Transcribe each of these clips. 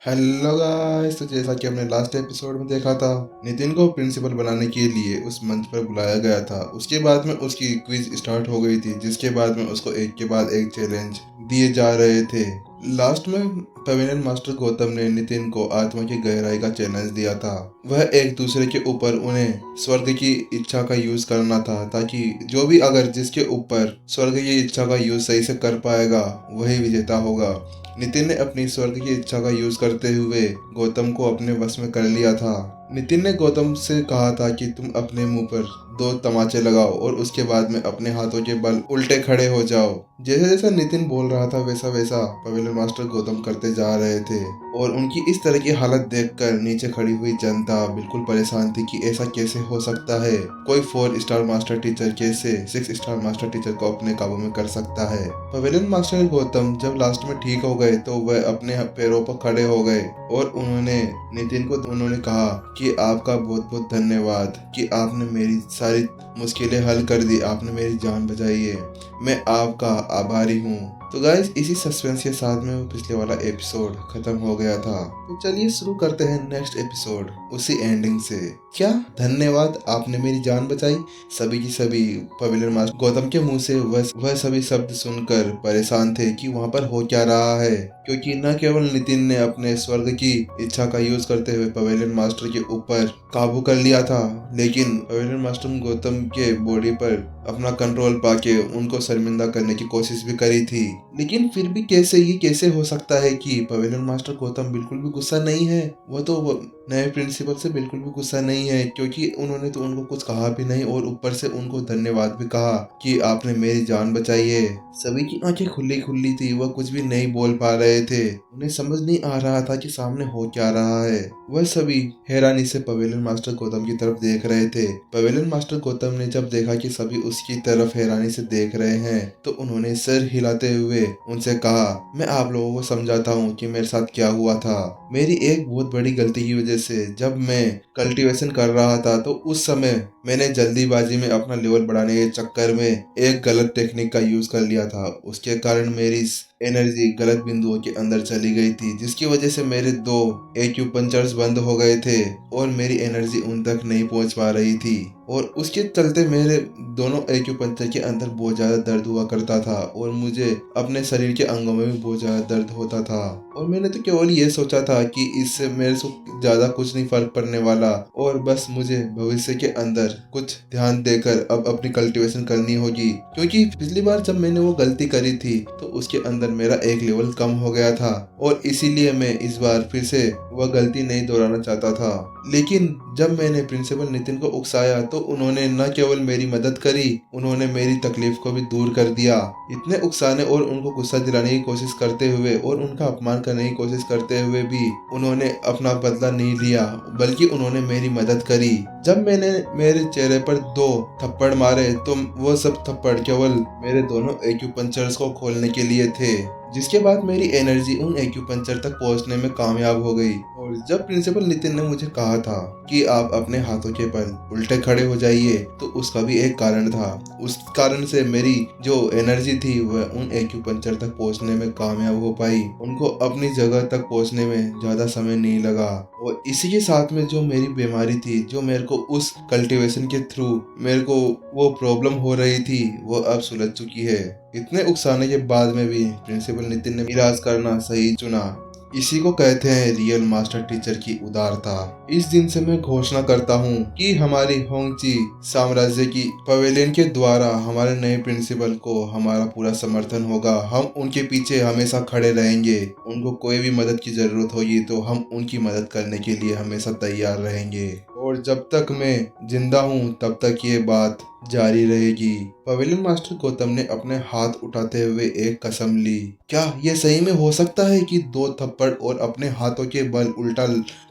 Hello guys, तो जैसा कि हमने लास्ट एपिसोड में देखा था, नितिन को प्रिंसिपल बनाने के लिए उस मंच पर बुलाया गया था। उसके बाद में उसकी क्विज स्टार्ट हो गई थी, जिसके बाद में उसको एक के बाद एक चैलेंज दिए जा रहे थे। लास्ट में पवेलियन मास्टर गौतम ने नितिन को आत्मा की गहराई का चैलेंज दिया था। वह एक दूसरे के ऊपर उन्हें स्वर्ग की इच्छा का यूज करना था, ताकि जो भी अगर जिसके ऊपर स्वर्ग की इच्छा का यूज सही से कर पाएगा वही विजेता होगा। नितिन ने अपनी स्वर्ग की इच्छा का यूज करते हुए गौतम को अपने वश में कर लिया था। नितिन ने गौतम से कहा था कि तुम अपने मुंह पर 2 तमाचे लगाओ और उसके बाद में अपने हाथों के बल उल्टे खड़े हो जाओ। जैसे जैसा नितिन बोल रहा था वैसा वैसा पवेलियन मास्टर गौतम करते जा रहे थे, और उनकी इस तरह की हालत देखकर नीचे खड़ी हुई जनता बिल्कुल परेशान थी कि ऐसा कैसे हो सकता है। कोई 4 स्टार मास्टर टीचर कैसे 6 स्टार मास्टर टीचर को अपने काबू में कर सकता है। पवेलियन मास्टर गौतम जब लास्ट में ठीक हो गए तो वह अपने पैरों पर खड़े हो गए और उन्होंने नितिन को कहा कि आपका बहुत बहुत धन्यवाद कि आपने मेरी सारी मुश्किलें हल कर दी, आपने मेरी जान बचाई है, मैं आपका आभारी हूँ। तो गाइस, इसी सस्पेंस के साथ में वो पिछले वाला एपिसोड खत्म हो गया था। तो चलिए शुरू करते हैं नेक्स्ट एपिसोड उसी एंडिंग से। क्या धन्यवाद, आपने मेरी जान बचाई। सभी की सभी पवेलियन मास्टर गौतम के मुंह से वह सभी शब्द सुनकर परेशान थे कि वहां पर हो क्या रहा है, क्योंकि न केवल नितिन ने अपने स्वर्ग की इच्छा का यूज करते हुए पवेलियन मास्टर के ऊपर काबू कर लिया था, लेकिन पवेलियन मास्टर गौतम के बॉडी पर अपना कंट्रोल पाके उनको शर्मिंदा करने की कोशिश भी करी थी। लेकिन फिर भी कैसे हो सकता है कि पवेलियन मास्टर गौतम बिल्कुल भी गुस्सा नहीं है। वो नए प्रिंसिपल से बिल्कुल भी गुस्सा नहीं है, क्योंकि उन्होंने तो उनको कुछ कहा भी नहीं और ऊपर से उनको धन्यवाद भी कहा कि आपने मेरी जान बचाई है। सभी की आंखें खुली खुली थी, वह कुछ भी नहीं बोल पा रहे थे। उन्हें समझ नहीं आ रहा था कि सामने हो क्या रहा है। वह सभी हैरानी से पवेलियन मास्टर गौतम की तरफ देख रहे थे। पवेलियन मास्टर गौतम ने जब देखा कि सभी उसकी तरफ हैरानी से देख रहे हैं तो उन्होंने सिर हिलाते हुए उनसे कहा, मैं आप लोगों को समझाता हूँ कि मेरे साथ क्या हुआ था। मेरी एक बहुत बड़ी गलती की वजह से जब मैं कल्टीवेशन कर रहा था तो उस समय मैंने जल्दीबाजी में अपना लेवल बढ़ाने के चक्कर में एक गलत टेक्निक का यूज कर लिया था। उसके कारण मेरी एनर्जी गलत बिंदुओं के अंदर चली गई थी, जिसकी वजह से मेरे 2 एक्यूपंक्चर्स बंद हो गए थे और मेरी एनर्जी उन तक नहीं पहुंच पा रही थी, और उसके चलते मेरे दोनों एक्यूपंक्चर के अंदर बहुत ज्यादा दर्द हुआ करता था और मुझे अपने शरीर के अंगों में भी बहुत ज्यादा दर्द होता था। और मैंने तो केवल ये सोचा था कि इससे मेरे को ज्यादा कुछ नहीं फर्क पड़ने वाला, और बस मुझे भविष्य के अंदर कुछ ध्यान देकर अब अपनी कल्टीवेशन करनी होगी, क्योंकि पिछली बार जब मैंने वो गलती करी थी तो उसके अंदर मेरा एक लेवल कम हो गया था, और इसीलिए मैं इस बार फिर से वह गलती नहीं दोहराना चाहता था। लेकिन जब मैंने प्रिंसिपल नितिन को उकसाया तो उन्होंने न केवल मेरी मदद करी, उन्होंने मेरी तकलीफ को भी दूर कर दिया। इतने उकसाने और उनको गुस्सा दिलाने की कोशिश करते हुए और उनका अपमान करने की कोशिश करते हुए भी उन्होंने अपना बदला नहीं लिया, बल्कि उन्होंने मेरी मदद करी। जब मैंने मेरे चेहरे पर 2 थप्पड़ मारे तो वो सब थप्पड़ केवल मेरे दोनों एक्यूपंक्चर्स को खोलने के लिए थे, जिसके बाद मेरी एनर्जी उन एक्यूपंक्चर तक पहुंचने में कामयाब हो गई। और जब प्रिंसिपल नितिन ने मुझे कहा था कि आप अपने हाथों के बल उल्टे खड़े हो जाइए, तो उसका भी एक कारण था। उस कारण से मेरी जो एनर्जी थी वह उन एक्यूपंक्चर तक पहुंचने में कामयाब हो पाई, उनको अपनी जगह तक पहुंचने में ज्यादा समय नहीं लगा। और इसी के साथ में जो मेरी बीमारी थी, जो मेरे को उस कल्टीवेशन के थ्रू मेरे को वो प्रॉब्लम हो रही थी, वो अब सुलझ चुकी है। इतने उकसाने के बाद में भी प्रिंसिपल नितिन ने इलाज करना सही चुना। इसी को कहते हैं रियल मास्टर टीचर की उदारता। इस दिन से मैं घोषणा करता हूँ कि हमारी होंगची साम्राज्य की पवेलियन के द्वारा हमारे नए प्रिंसिपल को हमारा पूरा समर्थन होगा। हम उनके पीछे हमेशा खड़े रहेंगे। उनको कोई भी मदद की जरूरत होगी तो हम उनकी मदद करने के लिए हमेशा तैयार रहेंगे, और जब तक मैं जिंदा हूँ तब तक ये बात जारी रहेगी। पवेलियन मास्टर गौतम ने अपने हाथ उठाते हुए एक कसम ली। क्या ये सही में हो सकता है कि 2 थप्पड़ और अपने हाथों के बल उल्टा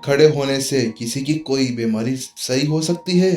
खड़े होने से किसी की कोई बीमारी सही हो सकती है?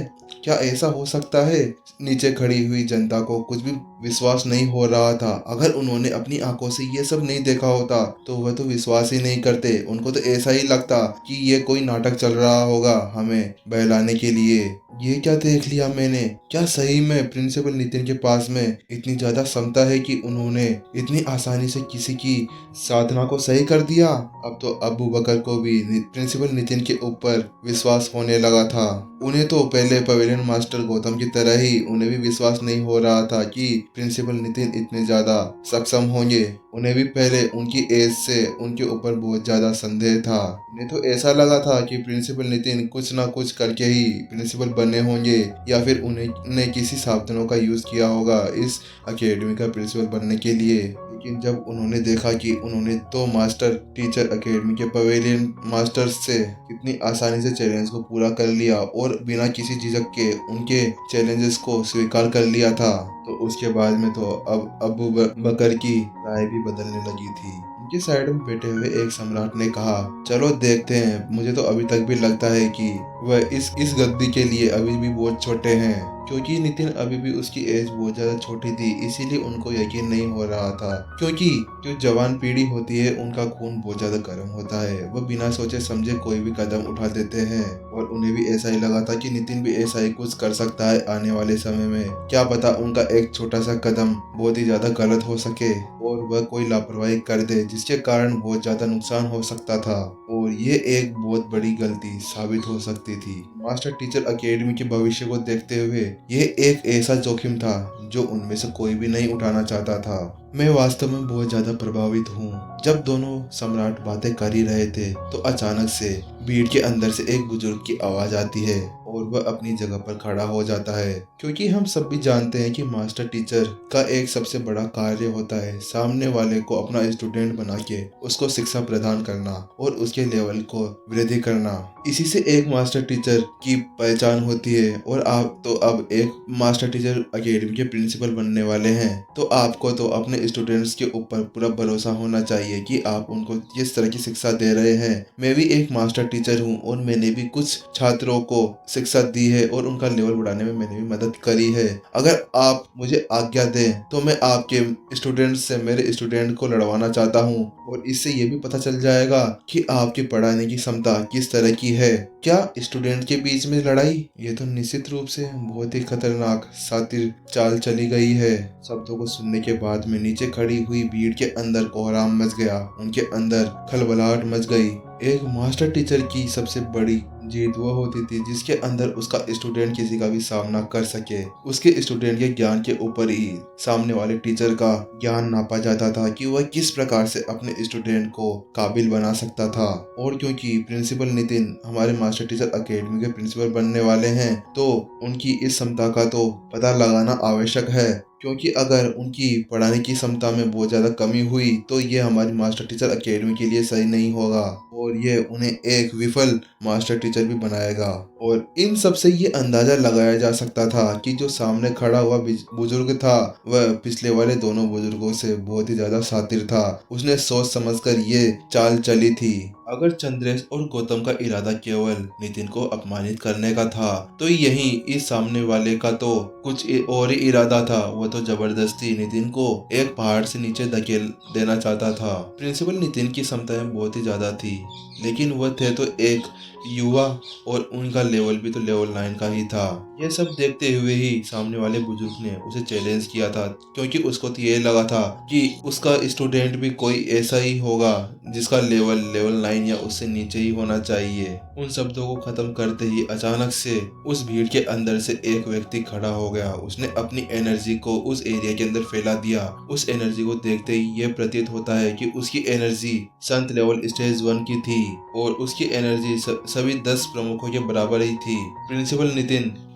क्या ऐसा हो सकता है? नीचे खड़ी हुई जनता को कुछ भी विश्वास नहीं हो रहा था। अगर उन्होंने अपनी आंखों से ये सब नहीं देखा होता तो वह तो विश्वास ही नहीं करते। उनको तो ऐसा ही लगता कि ये कोई नाटक चल रहा होगा हमें बहलाने के लिए। ये क्या देख लिया मैंने? क्या सही में प्रिंसिपल नितिन के पास में इतनी ज्यादा क्षमता है कि उन्होंने इतनी आसानी से किसी की साधना को सही कर दिया? अब तो अबू बकर को भी प्रिंसिपल नितिन के ऊपर विश्वास होने लगा था। उन्हें तो पहले पवेलियन मास्टर गौतम की तरह ही उन्हें भी विश्वास नहीं हो रहा था कि प्रिंसिपल नितिन इतने ज्यादा सक्षम होंगे। उन्हें भी पहले उनकी एज से उनके ऊपर बहुत ज्यादा संदेह था। उन्हें तो ऐसा लगा था कि प्रिंसिपल नितिन कुछ ना कुछ करके ही प्रिंसिपल बने होंगे, या फिर उन्हें किसी सावधानों का यूज किया होगा इस अकेडमी का प्रिंसिपल बनने के लिए। लेकिन जब उन्होंने देखा कि उन्होंने तो मास्टर टीचर अकेडमी के पवेलियन मास्टर्स से कितनी आसानी से चैलेंज को पूरा कर लिया और बिना किसी झिझक के उनके चैलेंजेस को स्वीकार कर लिया था, तो उसके बाद में तो अब अबू बकर की राय भी बदलने लगी थी। उनके साइड में बैठे हुए एक सम्राट ने कहा, चलो देखते हैं। मुझे तो अभी तक भी लगता है कि वह इस गद्दी के लिए अभी भी बहुत छोटे हैं, क्योंकि नितिन अभी भी उसकी एज बहुत ज्यादा छोटी थी, इसीलिए उनको यकीन नहीं हो रहा था। क्योंकि जो जवान पीढ़ी होती है उनका खून बहुत ज्यादा गर्म होता है, वह बिना सोचे समझे कोई भी कदम उठा देते हैं। और उन्हें भी ऐसा ही लगा था कि नितिन भी ऐसा ही कुछ कर सकता है आने वाले समय में। क्या पता उनका एक छोटा सा कदम बहुत ही ज्यादा गलत हो सके और वह कोई लापरवाही कर दे जिसके कारण बहुत ज्यादा नुकसान हो सकता था, और ये एक बहुत बड़ी गलती साबित हो सकती थी। मास्टर टीचर अकेडमी के भविष्य को देखते हुए ये एक ऐसा जोखिम था जो उनमें से कोई भी नहीं उठाना चाहता था। मैं वास्तव में बहुत ज्यादा प्रभावित हूँ। जब दोनों सम्राट बातें कर ही रहे थे तो अचानक से भीड़ के अंदर से एक बुजुर्ग की आवाज आती है और वह अपनी जगह पर खड़ा हो जाता है, क्योंकि हम सब भी जानते हैं कि मास्टर टीचर का एक सबसे बड़ा कार्य होता है सामने वाले को अपना स्टूडेंट बना के उसको शिक्षा प्रदान करना और उसके लेवल को वृद्धि करना। इसी से एक मास्टर टीचर की पहचान होती है। और आप तो अब एक मास्टर टीचर अकेडमी के प्रिंसिपल बनने वाले हैं, तो आपको तो अपने स्टूडेंट्स के ऊपर पूरा भरोसा होना चाहिए कि आप उनको किस तरह की शिक्षा दे रहे हैं। मैं भी एक मास्टर टीचर हूँ और मैंने भी कुछ छात्रों को शिक्षा दी है और उनका लेवल बढ़ाने में मैंने भी मदद करी है। अगर आप मुझे आज्ञा दें तो मैं आपके स्टूडेंट से मेरे स्टूडेंट को लड़वाना चाहता हूँ, और इससे ये भी पता चल जाएगा कि आपकी पढ़ाने की क्षमता किस तरह की है। क्या स्टूडेंट के बीच में लड़ाई? ये तो निश्चित रूप से बहुत ही खतरनाक शातिर चाल चली गई है। शब्दों को सुनने के बाद में नीचे खड़ी हुई भीड़ के अंदर कोहराम मच गया, उनके अंदर खलबलाहट मच गई। एक मास्टर टीचर की सबसे बड़ी जीत वो होती थी जिसके अंदर उसका स्टूडेंट किसी का भी सामना कर सके। उसके स्टूडेंट के ज्ञान के ऊपर ही सामने वाले टीचर का ज्ञान नापा जाता था कि वह किस प्रकार से अपने स्टूडेंट को काबिल बना सकता था। और क्योंकि प्रिंसिपल नितिन हमारे मास्टर टीचर अकेडमी के प्रिंसिपल बनने वाले हैं, तो उनकी इस क्षमता का तो पता लगाना आवश्यक है, क्योंकि अगर उनकी पढ़ाने की क्षमता में बहुत ज़्यादा कमी हुई तो ये हमारी मास्टर टीचर अकेडमी के लिए सही नहीं होगा और ये उन्हें एक विफल मास्टर टीचर भी बनाएगा। और इन सब से ये अंदाजा लगाया जा सकता था कि जो सामने खड़ा हुआ बुजुर्ग था वह पिछले वाले दोनों बुजुर्गों से बहुत ही ज्यादा शातिर था। उसने सोच समझकर ये चाल चली थी। अगर चंद्रेश और गौतम का इरादा केवल नितिन को अपमानित करने का था, तो यही इस सामने वाले का तो कुछ और ही इरादा था। वह तो जबरदस्ती नितिन को एक पहाड़ से नीचे धकेल देना चाहता था। प्रिंसिपल नितिन की क्षमताएं बहुत ही ज्यादा थी, लेकिन वह थे तो एक युवा और उनका लेवल भी तो लेवल 9 का ही था। यह सब देखते हुए ही सामने वाले बुजुर्ग ने उसे चैलेंज किया था, क्योंकि उसको तो ये लगा था कि उसका स्टूडेंट भी कोई ऐसा ही होगा जिसका लेवल 9 या उससे नीचे ही होना चाहिए। उन शब्दों को खत्म करते ही अचानक से उस भीड़ के अंदर से एक व्यक्ति खड़ा हो गया। उसने अपनी एनर्जी को उस एरिया के अंदर फैला दिया। उस एनर्जी को देखते ही यह प्रतीत होता है कि उसकी एनर्जी संत लेवल स्टेज 1 की थी और उसकी एनर्जी सभी 10 प्रमुखों के बराबर ही थी।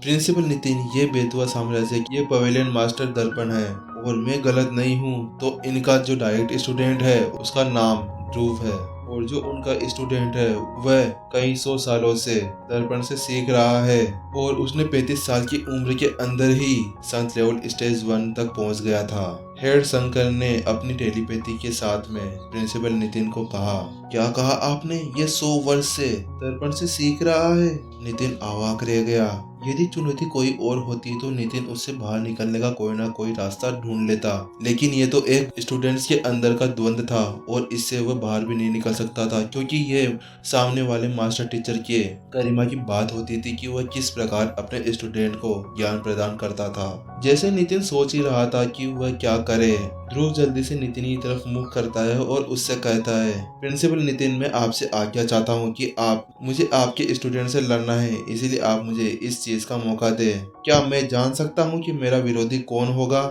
प्रिंसिपल नितिन ये बेतुआ साम्राज्य ये पवेलियन मास्टर दर्पण है, और मैं गलत नहीं हूँ तो इनका जो डायरेक्ट स्टूडेंट है उसका नाम ध्रुव है, और जो उनका स्टूडेंट है वह कई 100 सालों से दर्पण से सीख रहा है, और उसने 35 साल की उम्र के अंदर ही संत लेवल स्टेज 1 तक पहुंच गया था। हेड शंकर ने अपनी टेलीपैथी के साथ में प्रिंसिपल नितिन को कहा, क्या कहा आपने? ये 100 वर्ष से दर्पण से सीख रहा है? नितिन अवाक रह गया। यदि चुनौती कोई और होती तो नितिन उससे बाहर निकलने का कोई ना कोई रास्ता ढूंढ लेता, लेकिन ये तो एक स्टूडेंट्स के अंदर का द्वंद था और इससे वह बाहर भी नहीं निकल सकता था, क्योंकि ये सामने वाले मास्टर टीचर के गरिमा की बात होती थी कि वह किस प्रकार अपने स्टूडेंट को ज्ञान प्रदान करता था। जैसे नितिन सोच ही रहा था कि वह क्या करे, ध्रुव जल्दी से नितिन की तरफ मुख करता है और उससे कहता है, प्रिंसिपल नितिन, मैं आपसे आज्ञा चाहता हूँ कि मुझे आपके स्टूडेंट से लड़ना है, इसीलिए आप मुझे इस चीज का मौका दे। क्या मैं जान सकता हूँ कि मेरा विरोधी कौन होगा?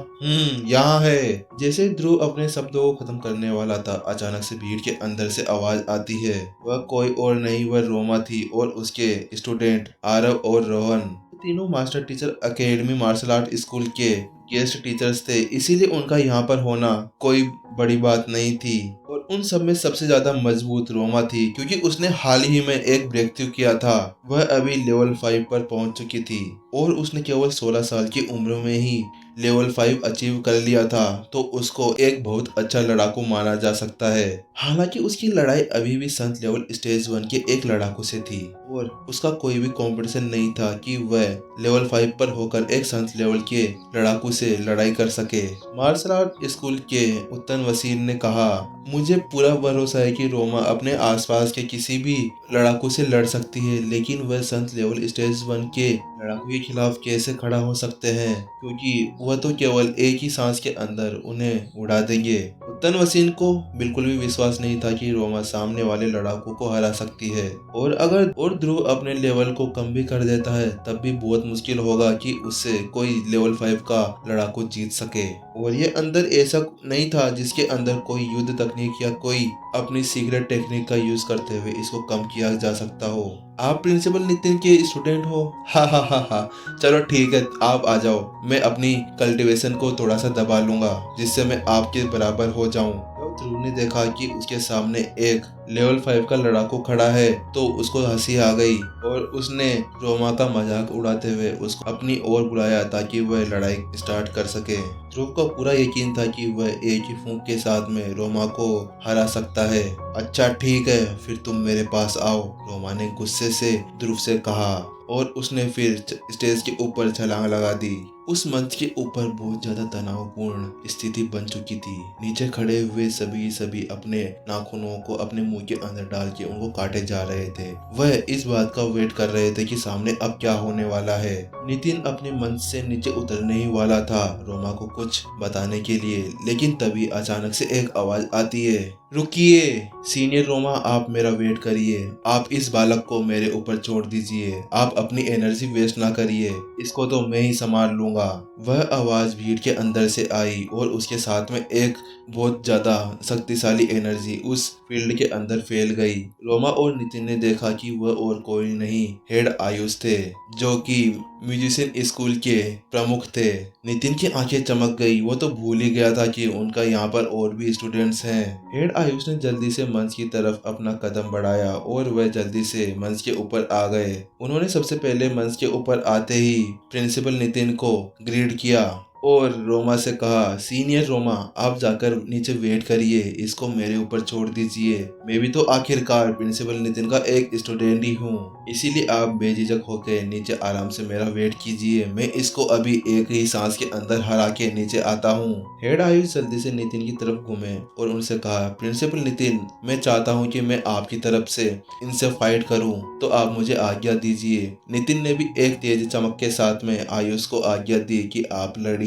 यहाँ है। जैसे ध्रुव अपने शब्दों को खत्म करने वाला था, अचानक से भीड़ के अंदर से आवाज आती है। वह कोई और नहीं, वह रोमा थी और उसके स्टूडेंट आरव और रोहन। तीनों master teacher academy martial art school के गेस्ट टीचर्स थे, इसीलिए उनका यहाँ पर होना कोई बड़ी बात नहीं थी। और उन सब में सबसे ज्यादा मजबूत रोमा थी, क्योंकि उसने हाल ही में एक ब्रेक थ्रू किया था। वह अभी लेवल 5 पर पहुंच चुकी थी और उसने केवल 16 साल की उम्र में ही लेवल 5 अचीव कर लिया था, तो उसको एक बहुत अच्छा लड़ाकू माना जा सकता है। हालांकि उसकी लड़ाई अभी भी संत लेवल स्टेज 1 के एक लड़ाकू से थी और उसका कोई भी कंपटीशन नहीं था कि वह लेवल 5 पर होकर एक संत लेवल के लड़ाकू से लड़ाई कर सके। मार्शल आर्ट स्कूल के उत्तन वसीर ने कहा, मुझे पूरा भरोसा है कि रोमा अपने आसपास के किसी भी लड़ाकू से लड़ सकती है, लेकिन वह संत लेवल स्टेज 1 के लड़ाकू के खिलाफ कैसे खड़ा हो सकते हैं, क्योंकि वह तो केवल एक ही सांस के अंदर उन्हें उड़ा देंगे। उत्तन वसीन को बिल्कुल भी विश्वास नहीं था कि रोमा सामने वाले लड़ाकू को हरा सकती है, और ध्रुव अपने लेवल को कम भी कर देता है तब भी बहुत मुश्किल होगा कि उससे कोई लेवल 5 का लड़ाकू जीत सके। और ये अंदर ऐसा नहीं था जिसके अंदर कोई युद्ध तकनीक या कोई अपनी सीक्रेट टेक्निक का यूज करते हुए इसको कम किया जा सकता हो। आप प्रिंसिपल नितिन के स्टूडेंट हो? हा हा हा हा, चलो ठीक है, आप आ जाओ, मैं अपनी कल्टीवेशन को थोड़ा सा दबा लूंगा जिससे मैं आपके बराबर हो जाऊं। जब ध्रुव ने देखा कि उसके सामने एक लेवल 5 का लड़ाकू खड़ा है तो उसको हंसी आ गई और उसने रोमा का मजाक उड़ाते हुए उसको अपनी ओर बुलाया ताकि वह लड़ाई स्टार्ट कर सके। ध्रुव को पूरा यकीन था कि वह एक ही फूंक के साथ में रोमा को हरा सकता है। अच्छा ठीक है, फिर तुम मेरे पास आओ, रोमा ने गुस्से से ध्रुव से कहा और उसने फिर स्टेज के ऊपर छलांग लगा दी। उस मंच के ऊपर बहुत ज्यादा तनावपूर्ण स्थिति बन चुकी थी। नीचे खड़े हुए सभी अपने नाखूनों को अपने मुंह के अंदर डाल के उनको काटे जा रहे थे। वह इस बात का वेट कर रहे थे कि सामने अब क्या होने वाला है। नितिन अपने मंच से नीचे उतरने ही वाला था रोमा को कुछ बताने के लिए, लेकिन तभी अचानक से एक आवाज आती है, रुकिए सीनियर रोमा, आप मेरा वेट करिए, आप इस बालक को मेरे ऊपर छोड़ दीजिए, आप अपनी एनर्जी वेस्ट ना करिए, इसको तो मैं ही संभाल लूंगा। वह आवाज भीड़ के अंदर से आई और उसके साथ में एक बहुत ज्यादा शक्तिशाली एनर्जी उस फील्ड के अंदर फैल गई। रोमा और नितिन ने देखा कि वह और कोई नहीं, हेड आयुष थे, जो कि म्यूजिशियन स्कूल के प्रमुख थे। नितिन की आंखें चमक गई, वो तो भूल ही गया था कि उनका यहाँ पर और भी स्टूडेंट्स हैं। हेड आयुष ने जल्दी से मंच की तरफ अपना कदम बढ़ाया और वह जल्दी से मंच के ऊपर आ गए। उन्होंने सबसे पहले मंच के ऊपर आते ही प्रिंसिपल नितिन को ग्रीट किया और रोमा से कहा, सीनियर रोमा, आप जाकर नीचे वेट करिए, इसको मेरे ऊपर छोड़ दीजिए, मैं भी तो आखिरकार प्रिंसिपल नितिन का एक स्टूडेंट ही हूँ, इसीलिए आप बेझिझक होकर नीचे आराम से मेरा वेट कीजिए, मैं इसको अभी एक ही सांस के अंदर हरा के नीचे आता हूँ। हेड आयुष जल्दी से नितिन की तरफ घूमे और उनसे कहा, प्रिंसिपल नितिन, मैं चाहता हूँ कि मैं आपकी तरफ से इनसे फाइट करूँ, तो आप मुझे आज्ञा दीजिए। नितिन ने भी एक तेज चमक के साथ में आयुष को आज्ञा दी कि आप लड़िए।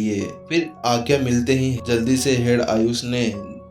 फिर आज्ञा मिलते ही जल्दी से हेड आयुष ने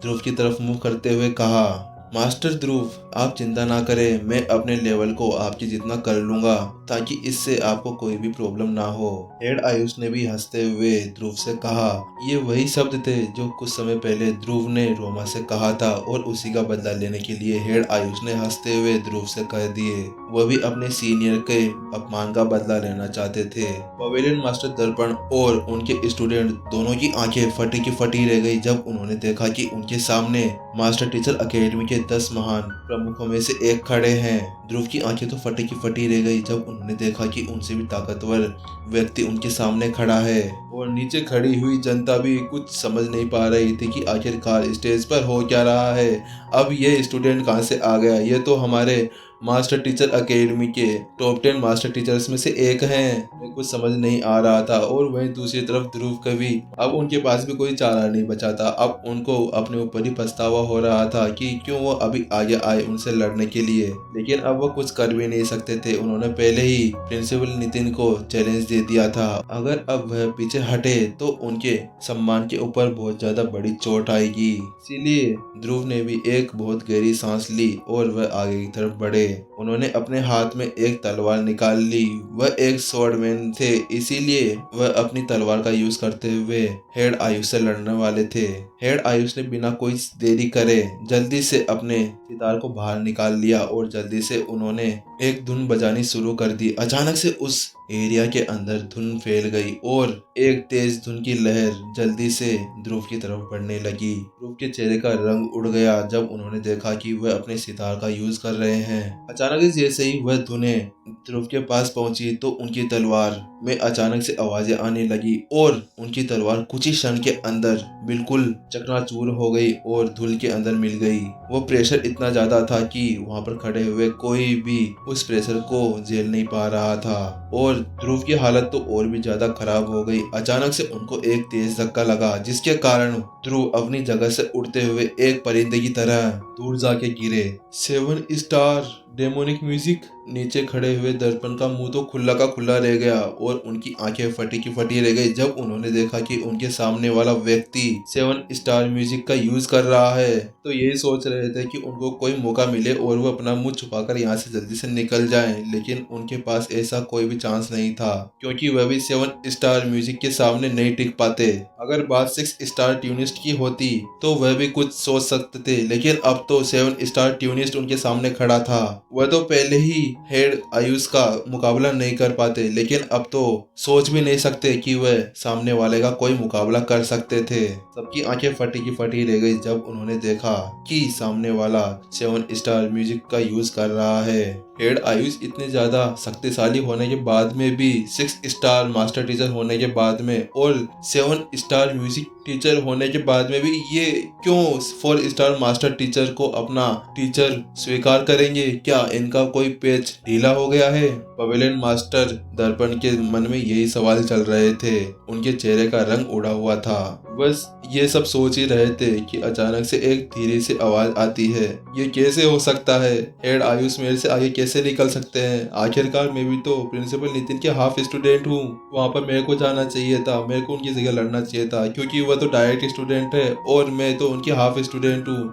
ध्रुव की तरफ मुंह करते हुए कहा, मास्टर ध्रुव, आप चिंता ना करें, मैं अपने लेवल को आपकी जितना कर लूंगा ताकि इससे आपको कोई भी प्रॉब्लम ना हो। हेड आयुष ने भी हंसते हुए ध्रुव से कहा, ये वही शब्द थे जो कुछ समय पहले ध्रुव ने रोमा से कहा था और उसी का बदला लेने के लिए हेड आयुष ने हंसते हुए ध्रुव से कह दिए। वह भी अपने सीनियर के अपमान का बदला लेना चाहते थे। पवेलियन मास्टर दर्पण और उनके स्टूडेंट दोनों की आंखें फटी की फटी रह गई जब उन्होंने देखा कि उनके सामने मास्टर टीचर एकेडमी के 10 महान प्रमुखों में से एक खड़े हैं। ध्रुव की आंखें तो फटी की फटी रह गई जब उन्होंने देखा कि उनसे भी ताकतवर व्यक्ति उनके सामने खड़ा है और नीचे खड़ी हुई जनता भी कुछ समझ नहीं पा रही थी कि आखिरकार स्टेज पर हो क्या रहा है। अब ये स्टूडेंट कहाँ से आ गया, ये तो हमारे मास्टर टीचर अकेडमी के टॉप 10 मास्टर टीचर्स में से एक हैं। उन्हें कुछ समझ नहीं आ रहा था। और वहीं दूसरी तरफ ध्रुव कवि, अब उनके पास भी कोई चारा नहीं बचा था। अब उनको अपने ऊपर ही पछतावा हो रहा था कि क्यों वो अभी आगे आए उनसे लड़ने के लिए, लेकिन अब वो कुछ कर भी नहीं सकते थे। उन्होंने पहले ही प्रिंसिपल नितिन को चैलेंज दे दिया था, अगर अब वह पीछे हटे तो उनके सम्मान के ऊपर बहुत ज्यादा बड़ी चोट आएगी। इसीलिए ध्रुव ने भी एक बहुत गहरी सांस ली और वह आगे की तरफ बढ़े। उन्होंने अपने हाथ में एक तलवार निकाल ली। वह एक स्वॉर्डमैन थे, इसीलिए वह अपनी तलवार का यूज करते हुए हेड आयुष से लड़ने वाले थे। हेड आयुष ने बिना कोई देरी करे जल्दी से अपने सितार को बाहर निकाल लिया और जल्दी से उन्होंने एक धुन बजानी शुरू कर दी। अचानक से उस एरिया के अंदर धुन फैल गई और एक तेज धुन की लहर जल्दी से ध्रुव की तरफ बढ़ने लगी। ध्रुव के चेहरे का रंग उड़ गया जब उन्होंने देखा कि वह अपने सितार का यूज कर रहे हैं। अचानक से जैसे ही वह धुनें ध्रुव के पास पहुंची तो उनकी तलवार में अचानक से आवाजें आने लगी और उनकी तलवार कुछ ही क्षण के अंदर बिल्कुल चकनाचूर हो गई और धूल के अंदर मिल गई। वो प्रेशर इतना ज्यादा था कि वहां पर खड़े हुए कोई भी उस प्रेशर को झेल नहीं पा रहा था और ध्रुव की हालत तो और भी ज्यादा खराब हो गई। अचानक से उनको एक तेज धक्का लगा जिसके कारण ध्रुव अपनी जगह से उड़ते हुए एक परिंदे की तरह दूर जाके गिरे। 7 स्टार डेमोनिक म्यूजिक। नीचे खड़े हुए दर्पण का मुंह तो खुला का खुला रह गया और उनकी आंखें फटी की फटी रह गई जब उन्होंने देखा कि उनके सामने वाला व्यक्ति 7 स्टार म्यूजिक का यूज कर रहा है। तो यही सोच रहे थे कि उनको कोई मौका मिले और वो अपना मुंह छुपाकर यहाँ से जल्दी से निकल जाएं, लेकिन उनके पास ऐसा कोई भी चांस नहीं था क्योंकि वह भी 7 स्टार म्यूजिक के सामने नहीं टिक पाते। अगर बात 6 स्टार ट्यूनिस्ट की होती तो वह भी कुछ सोच सकते थे, लेकिन अब तो 7 स्टार ट्यूनिस्ट उनके सामने खड़ा था। वह तो पहले ही हेड आयुष का मुकाबला नहीं कर पाते, लेकिन अब तो सोच भी नहीं सकते कि वह सामने वाले का कोई मुकाबला कर सकते थे। सबकी आंखें फटी की फटी रह गई जब उन्होंने देखा कि सामने वाला 7 स्टार म्यूजिक का यूज कर रहा है। हेड आयुष इतने ज्यादा शक्तिशाली होने के बाद में भी, 6 स्टार मास्टर टीचर होने के बाद में और 7 स्टार म्यूजिक टीचर होने के बाद में भी ये क्यों 4 स्टार मास्टर टीचर को अपना टीचर स्वीकार करेंगे? क्या इनका कोई पेच ढीला हो गया है? पवेलियन मास्टर दर्पण के मन में यही सवाल चल रहे थे। उनके चेहरे का रंग उड़ा हुआ था। बस ये सब सोच ही रहे थे कि अचानक से एक धीरे से आवाज आती है। ये कैसे हो सकता है? हेड आयुष मेरे से आगे कैसे निकल सकते हैं? आखिरकार मैं भी तो प्रिंसिपल नितिन के हाफ स्टूडेंट हूँ। वहाँ पर मेरे को जाना चाहिए था, मेरे को उनकी जगह लड़ना चाहिए था क्योंकि वह तो डायरेक्ट स्टूडेंट है और मैं तो उनकी हाफ स्टूडेंट हूँ।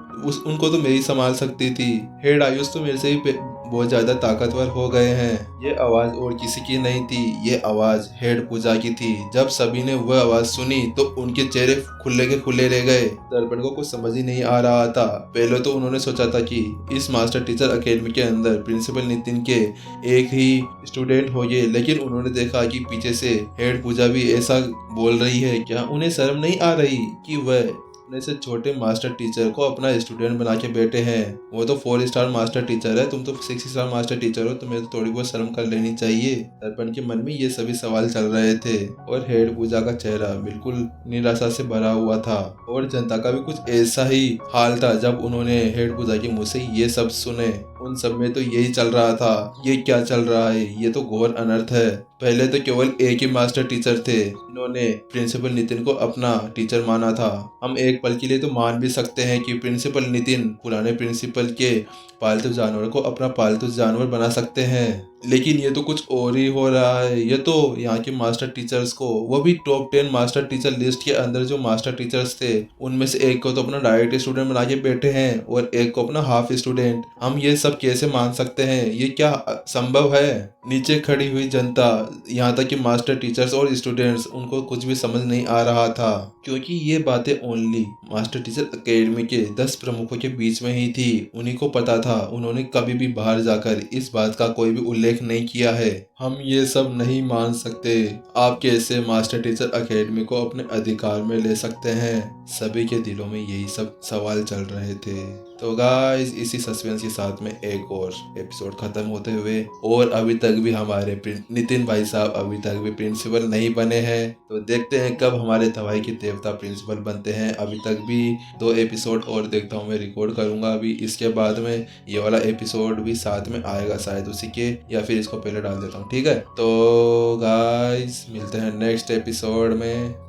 उनको तो मैं ही संभाल सकती थी। हेड आयुष तो मेरे से भी बहुत ज्यादा ताकतवर हो गए हैं। ये आवाज और किसी की नहीं थी, ये आवाज हेड पूजा की थी। जब सभी ने वह आवाज सुनी तो उनके चेहरे खुले के खुले रह गए। दर्पण को कुछ समझ ही नहीं आ रहा था। पहले तो उन्होंने सोचा था कि इस मास्टर टीचर अकेडमी के अंदर प्रिंसिपल नितिन के एक ही स्टूडेंट होंगे, लेकिन उन्होंने देखा कि पीछे से हेड पूजा भी ऐसा बोल रही है। क्या उन्हें शर्म नहीं आ रही कि वह अपने से छोटे मास्टर टीचर को अपना स्टूडेंट बना के बैठे हैं? वो तो 4 स्टार मास्टर टीचर है, तुम तो 6 स्टार मास्टर टीचर हो, तुम्हें तो थोड़ी बहुत शर्म कर लेनी चाहिए। दर्पण के मन में ये सभी सवाल चल रहे थे और हेड पूजा का चेहरा बिल्कुल निराशा से भरा हुआ था और जनता का भी कुछ ऐसा ही हाल था जब उन्होंने हेड पूजा के मुंह से ये सब सुने। उन सब में तो यही चल रहा था, ये क्या चल रहा है? ये तो घोर अनर्थ है। पहले तो केवल एक ही मास्टर टीचर थे जिन्होंने प्रिंसिपल नितिन को अपना टीचर माना था। हम एक पल के लिए तो मान भी सकते हैं कि प्रिंसिपल नितिन पुराने प्रिंसिपल के पालतू जानवर को अपना पालतू जानवर बना सकते हैं, लेकिन ये तो कुछ और ही हो रहा है। ये तो यहाँ के मास्टर टीचर्स को, वो भी टॉप 10 मास्टर टीचर लिस्ट के अंदर जो मास्टर टीचर्स थे उनमें से एक को तो अपना डायरेक्ट स्टूडेंट बना के बैठे हैं और एक को अपना हाफ स्टूडेंट। हम ये सब कैसे मान सकते हैं? ये क्या संभव है? नीचे खड़ी हुई जनता, यहाँ तक कि मास्टर टीचर्स और स्टूडेंट्स, उनको कुछ भी समझ नहीं आ रहा था क्योंकि ये बातें ओनली मास्टर टीचर अकेडमी के 10 प्रमुखों के बीच में ही थी। उन्हीं को पता था। उन्होंने कभी भी बाहर जाकर इस बात का कोई भी उल्लेख नहीं किया है। हम ये सब नहीं मान सकते। आप कैसे मास्टर टीचर अकेडमी को अपने अधिकार में ले सकते हैं? सभी के दिलों में यही सब सवाल चल रहे थे। तो गाइस, इसी सस्पेंस के साथ में एक और एपिसोड खत्म होते हुए, और अभी तक भी हमारे नितिन भाई साहब अभी तक भी प्रिंसिपल नहीं बने हैं। तो देखते हैं कब हमारे दवाई के देवता प्रिंसिपल बनते हैं। अभी तक भी 2 एपिसोड और देखता हूँ, मैं रिकॉर्ड करूँगा अभी। इसके बाद में ये वाला एपिसोड भी साथ में आएगा शायद उसी के, या फिर इसको पहले डाल देता हूँ। ठीक है, तो गाइस मिलते हैं नेक्स्ट एपिसोड में।